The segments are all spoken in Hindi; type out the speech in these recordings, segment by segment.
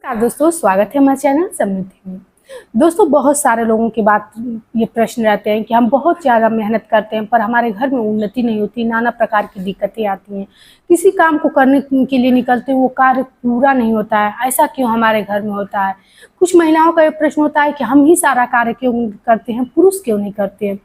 नमस्कार दोस्तों, स्वागत है हमारे चैनल समृद्धि में। दोस्तों, बहुत सारे लोगों की बात ये प्रश्न रहते हैं कि हम बहुत ज़्यादा मेहनत करते हैं पर हमारे घर में उन्नति नहीं होती, नाना प्रकार की दिक्कतें आती हैं। किसी काम को करने के लिए निकलते हैं, वो कार्य पूरा नहीं होता है। ऐसा क्यों हमारे घर में होता है? कुछ महिलाओं का ये प्रश्न होता है कि हम ही सारा कार्य क्यों करते हैं, पुरुष क्यों नहीं करते हैं।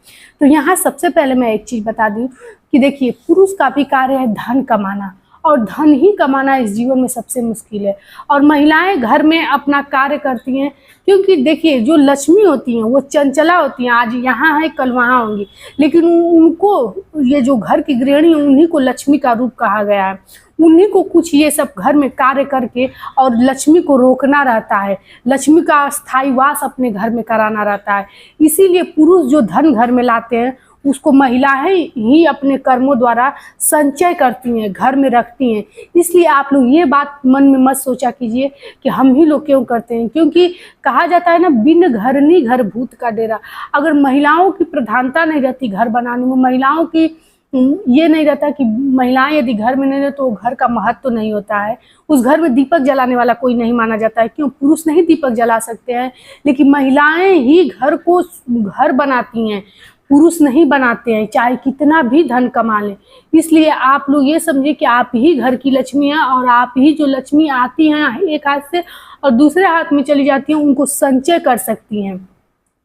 तो यहाँ सबसे पहले मैं एक चीज़ बता दूँ कि देखिए, पुरुष का भी कार्य है धन कमाना, और धन ही कमाना इस जीवन में सबसे मुश्किल है। और महिलाएं घर में अपना कार्य करती हैं, क्योंकि देखिए, जो लक्ष्मी होती हैं वो चंचला होती हैं, आज यहाँ है कल वहाँ होंगी, लेकिन उनको, ये जो घर की गृहिणी, उन्हीं को लक्ष्मी का रूप कहा गया है। उन्हीं को कुछ ये सब घर में कार्य करके और लक्ष्मी को रोकना रहता है, लक्ष्मी का स्थायी वास अपने घर में कराना रहता है। इसीलिए पुरुष जो धन घर में लाते हैं उसको महिलाएं ही अपने कर्मों द्वारा संचय करती हैं, घर में रखती हैं। इसलिए आप लोग ये बात मन में मत सोचा कीजिए कि हम ही लोग क्यों करते हैं, क्योंकि कहा जाता है ना, बिन घरनी घर भूत का डेरा। अगर महिलाओं की प्रधानता नहीं रहती घर बनाने में, महिलाओं की ये नहीं रहता कि महिलाएं यदि घर में नहीं रहे तो घर का महत्व तो नहीं होता है, उस घर में दीपक जलाने वाला कोई नहीं माना जाता है। क्यों? पुरुष नहीं दीपक जला सकते हैं, लेकिन महिलाएं ही घर को घर बनाती हैं, पुरुष नहीं बनाते हैं, चाहे कितना भी धन कमा लें। इसलिए आप लोग ये समझिए कि आप ही घर की लक्ष्मी हैं, और आप ही जो लक्ष्मी आती हैं एक हाथ से और दूसरे हाथ में चली जाती हैं, उनको संचय कर सकती हैं।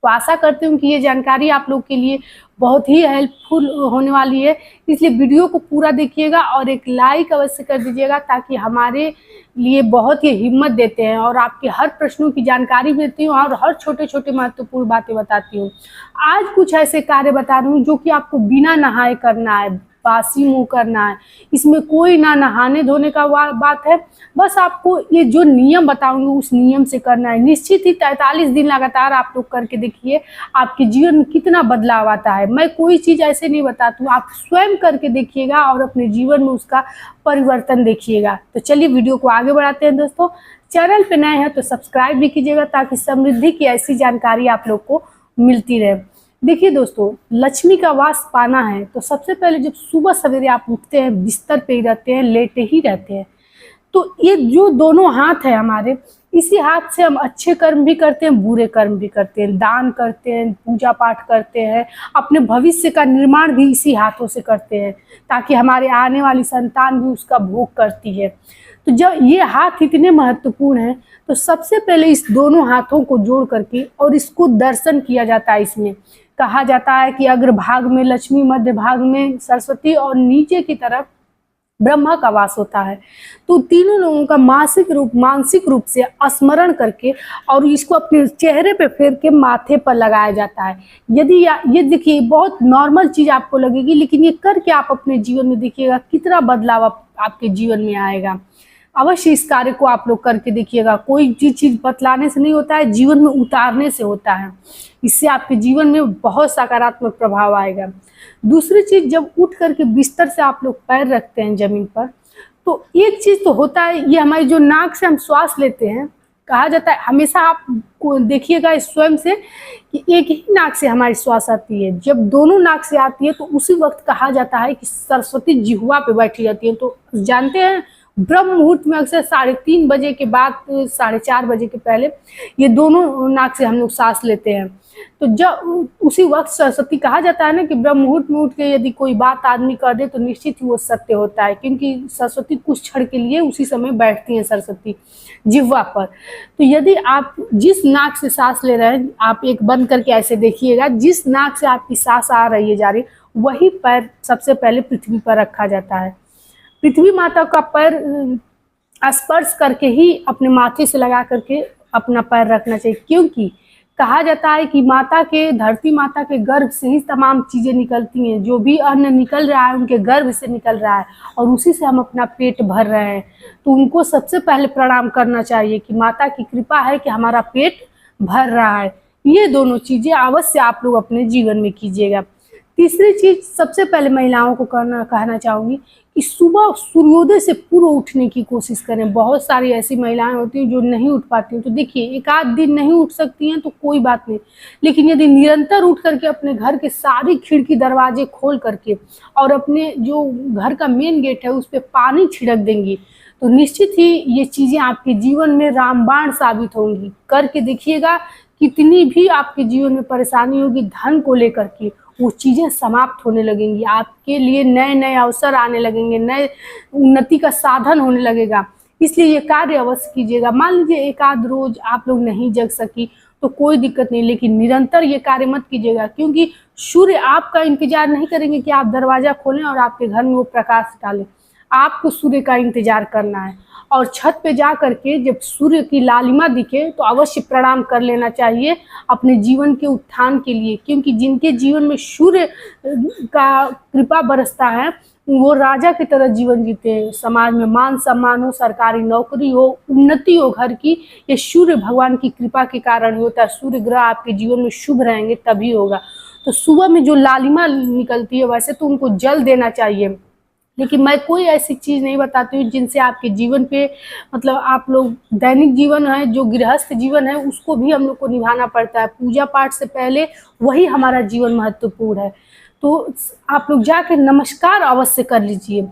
तो आशा करती हूँ कि ये जानकारी आप लोग के लिए बहुत ही हेल्पफुल होने वाली है। इसलिए वीडियो को पूरा देखिएगा और एक लाइक अवश्य कर दीजिएगा, ताकि हमारे लिए बहुत ही हिम्मत देते हैं और आपके हर प्रश्नों की जानकारी देती हूँ और हर छोटे छोटे महत्वपूर्ण बातें बताती हूँ। आज कुछ ऐसे कार्य बता रही हूँ जो कि आपको बिना नहाए करना है, बासी मुंह करना है। इसमें कोई ना नहाने धोने का बात है, बस आपको ये जो नियम बताऊंगी उस नियम से करना है। निश्चित ही 43 दिन लगातार आप लोग करके देखिए, आपके जीवन में कितना बदलाव आता है। मैं कोई चीज़ ऐसे नहीं बताती हूँ, आप स्वयं करके देखिएगा और अपने जीवन में उसका परिवर्तन देखिएगा। तो चलिए वीडियो को आगे बढ़ाते हैं। दोस्तों, चैनल पे नए हैं तो सब्सक्राइब भी कीजिएगा, ताकि समृद्धि की ऐसी जानकारी आप लोग को मिलती रहे। देखिए दोस्तों, लक्ष्मी का वास पाना है तो सबसे पहले जब सुबह सवेरे आप उठते हैं, बिस्तर पे ही रहते हैं, लेटे ही रहते हैं, तो ये जो दोनों हाथ है हमारे, इसी हाथ से हम अच्छे कर्म भी करते हैं, बुरे कर्म भी करते हैं, दान करते हैं, पूजा पाठ करते हैं, अपने भविष्य का निर्माण भी इसी हाथों से करते हैं, ताकि हमारे आने वाली संतान भी उसका भोग करती है। तो जब ये हाथ इतने महत्वपूर्ण हैं, तो सबसे पहले इस दोनों हाथों को जोड़ करके और इसको दर्शन किया जाता है। इसमें कहा जाता है कि अग्र भाग में लक्ष्मी, मध्य भाग में सरस्वती और नीचे की तरफ ब्रह्मा का वास होता है। तो तीनों लोगों का मानसिक रूप से स्मरण करके और इसको अपने चेहरे पे फेर के माथे पर लगाया जाता है। यदि ये देखिए, बहुत नॉर्मल चीज़ आपको लगेगी, लेकिन ये करके आप अपने जीवन में देखिएगा कितना बदलाव आपके जीवन में आएगा। अवश्य इस कार्य को आप लोग करके देखिएगा। कोई चीज़ बतलाने से नहीं होता है, जीवन में उतारने से होता है। इससे आपके जीवन में बहुत सकारात्मक प्रभाव आएगा। दूसरी चीज़, जब उठ करके बिस्तर से आप लोग पैर रखते हैं जमीन पर, तो एक चीज़ तो होता है, ये हमारी जो नाक से हम श्वास लेते हैं, कहा जाता है, हमेशा आप को देखिएगा स्वयं से कि एक ही नाक से हमारी श्वास आती है। जब दोनों नाक से आती है तो उसी वक्त कहा जाता है कि सरस्वती जिह्वा पे बैठी जाती है। तो जानते हैं, ब्रह्म मुहूर्त में अक्सर 3:30 बजे के बाद 4:30 बजे के पहले ये दोनों नाक से हम लोग सांस लेते हैं। तो जब उसी वक्त सरस्वती, कहा जाता है ना कि ब्रह्म मुहूर्त में उठ के यदि कोई बात आदमी कर दे तो निश्चित ही वो सत्य होता है, क्योंकि सरस्वती कुछ क्षण के लिए उसी समय बैठती हैं, सरस्वती जिह्वा पर। तो यदि आप जिस नाक से सांस ले रहे हैं, आप एक बंद करके ऐसे देखिएगा, जिस नाक से आपकी सांस आ रही है, जा रही, वही पैर सबसे पहले पृथ्वी पर रखा जाता है। पृथ्वी माता का पैर स्पर्श करके ही अपने माथे से लगा करके अपना पैर रखना चाहिए, क्योंकि कहा जाता है कि धरती माता के गर्भ से ही तमाम चीज़ें निकलती हैं। जो भी अन्न निकल रहा है उनके गर्भ से निकल रहा है, और उसी से हम अपना पेट भर रहे हैं। तो उनको सबसे पहले प्रणाम करना चाहिए कि माता की कृपा है कि हमारा पेट भर रहा है। ये दोनों चीज़ें अवश्य आप लोग अपने जीवन में कीजिएगा। तीसरी चीज़, सबसे पहले महिलाओं को कहना चाहूँगी कि सुबह सूर्योदय से पूर्व उठने की कोशिश करें। बहुत सारी ऐसी महिलाएं होती हैं जो नहीं उठ पाती हैं। तो देखिए, एक आध दिन नहीं उठ सकती हैं तो कोई बात नहीं, लेकिन यदि निरंतर उठ करके अपने घर के सारी खिड़की दरवाजे खोल करके और अपने जो घर का मेन गेट है उस पर पानी छिड़क देंगी, तो निश्चित ही ये चीज़ें आपके जीवन में रामबाण साबित होंगी। करके देखिएगा, कितनी भी आपके जीवन में परेशानी होगी धन को लेकर के, वो चीज़ें समाप्त होने लगेंगी। आपके लिए नए नए अवसर आने लगेंगे, नए उन्नति का साधन होने लगेगा। इसलिए ये कार्य अवश्य कीजिएगा। मान लीजिए एक आध रोज आप लोग नहीं जग सकी तो कोई दिक्कत नहीं, लेकिन निरंतर ये कार्य मत कीजिएगा, क्योंकि सूर्य आपका इंतजार नहीं करेंगे कि आप दरवाजा खोलें और आपके घर में वो प्रकाश डालें। आपको सूर्य का इंतजार करना है, और छत पे जा करके जब सूर्य की लालिमा दिखे तो अवश्य प्रणाम कर लेना चाहिए अपने जीवन के उत्थान के लिए, क्योंकि जिनके जीवन में सूर्य का कृपा बरसता है वो राजा की तरह जीवन जीते हैं। समाज में मान सम्मान हो, सरकारी नौकरी हो, उन्नति हो घर की, ये सूर्य भगवान की कृपा के कारण ही होता है। सूर्य ग्रह आपके जीवन में शुभ रहेंगे तभी होगा। तो सुबह में जो लालिमा निकलती है वैसे तो उनको जल देना चाहिए, लेकिन मैं कोई ऐसी चीज़ नहीं बताती हूँ जिनसे आपके जीवन पे मतलब आप लोग दैनिक जीवन है जो गृहस्थ जीवन है उसको भी हम लोग को निभाना पड़ता है। पूजा पाठ से पहले वही हमारा जीवन महत्वपूर्ण है। तो आप लोग जाकर नमस्कार अवश्य कर लीजिए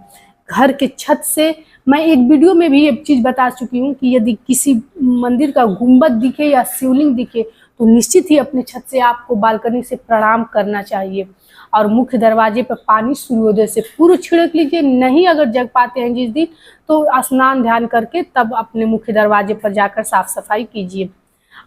घर के छत से। मैं एक वीडियो में भी ये चीज़ बता चुकी हूँ कि यदि किसी मंदिर का गुंबद दिखे या शिवलिंग दिखे तो निश्चित ही अपने छत से आपको बालकनी से प्रणाम करना चाहिए। और मुख्य दरवाजे पर पानी सूर्योदय से पूर्व छिड़क लीजिए। नहीं अगर जग पाते हैं जिस दिन तो स्नान ध्यान करके तब अपने मुख्य दरवाजे पर जाकर साफ सफाई कीजिए।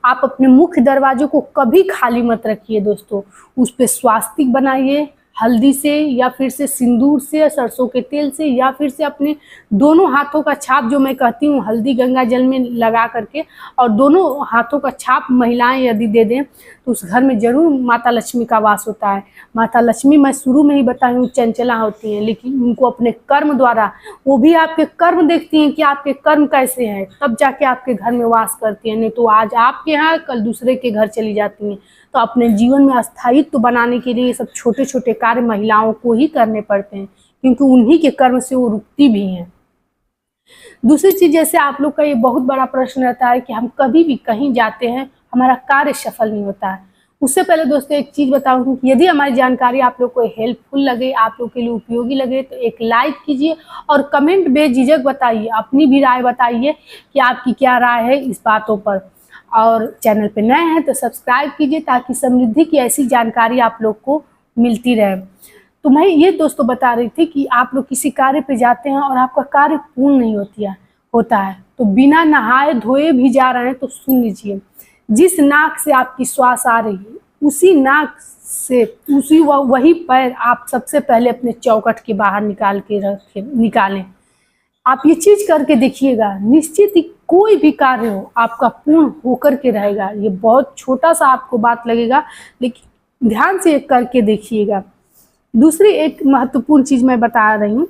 आप अपने मुख्य दरवाजों को कभी खाली मत रखिए दोस्तों, उस पर स्वास्तिक बनाइए हल्दी से या फिर से सिंदूर से, सरसों के तेल से, या फिर से अपने दोनों हाथों का छाप, जो मैं कहती हूँ हल्दी गंगा जल में लगा करके, और दोनों हाथों का छाप महिलाएं यदि दे दें तो उस घर में जरूर माता लक्ष्मी का वास होता है। माता लक्ष्मी मैं शुरू में ही बताई हूँ चंचला होती हैं, लेकिन उनको अपने कर्म द्वारा, वो भी आपके कर्म देखती हैं कि आपके कर्म कैसे हैं, तब जाके आपके घर में वास करती हैं। नहीं तो आज आपके यहाँ कल दूसरे के घर चली जाती हैं। तो अपने जीवन में अस्थायित्व बनाने के लिए ये सब छोटे छोटे कार्य महिलाओं को ही करने पड़ते हैं, क्योंकि उन्हीं के कर्म से वो रुकती भी हैं। दूसरी चीज, जैसे आप लोग का ये बहुत बड़ा प्रश्न रहता है कि हम कभी भी कहीं जाते हैं हमारा कार्य सफल नहीं होता है। उससे पहले दोस्तों एक चीज बताऊं कि यदि हमारी जानकारी आप लोग को हेल्पफुल लगे, आप लोग के लिए उपयोगी लगे तो एक लाइक कीजिए और कमेंट बेझिझक बताइए, अपनी भी राय बताइए कि आपकी क्या राय है इस बातों पर। और चैनल पे नए हैं तो सब्सक्राइब कीजिए ताकि समृद्धि की ऐसी जानकारी आप लोग को मिलती रहे। तो मैं ये दोस्तों बता रही थी कि आप लोग किसी कार्य पे जाते हैं और आपका कार्य पूर्ण नहीं होता है तो बिना नहाए धोए भी जा रहे हैं तो सुन लीजिए, जिस नाक से आपकी श्वास आ रही है उसी नाक से वही पैर आप सबसे पहले अपने चौखट के बाहर निकालें। आप ये चीज करके देखिएगा, निश्चित ही कोई भी कार्य हो आपका पूर्ण होकर के रहेगा। ये बहुत छोटा सा आपको बात लगेगा, लेकिन ध्यान से करके देखिएगा। दूसरी एक महत्वपूर्ण चीज मैं बता रही हूँ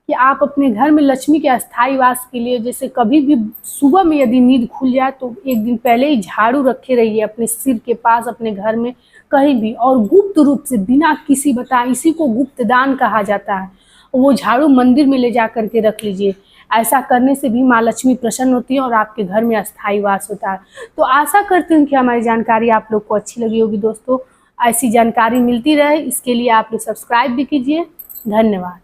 कि आप अपने घर में लक्ष्मी के अस्थायी वास के लिए, जैसे कभी भी सुबह में यदि नींद खुल जाए तो एक दिन पहले ही झाड़ू रखे रहिए अपने सिर के पास, अपने घर में कहीं भी, और गुप्त रूप से बिना किसी बताए, इसी को गुप्त दान कहा जाता है, वो झाड़ू मंदिर में ले जा करके रख लीजिए। ऐसा करने से भी माँ लक्ष्मी प्रसन्न होती है और आपके घर में अस्थायी वास होता है। तो आशा करती हूँ कि हमारी जानकारी आप लोग को अच्छी लगी होगी दोस्तों। ऐसी जानकारी मिलती रहे इसके लिए आप लोग सब्सक्राइब भी कीजिए। धन्यवाद।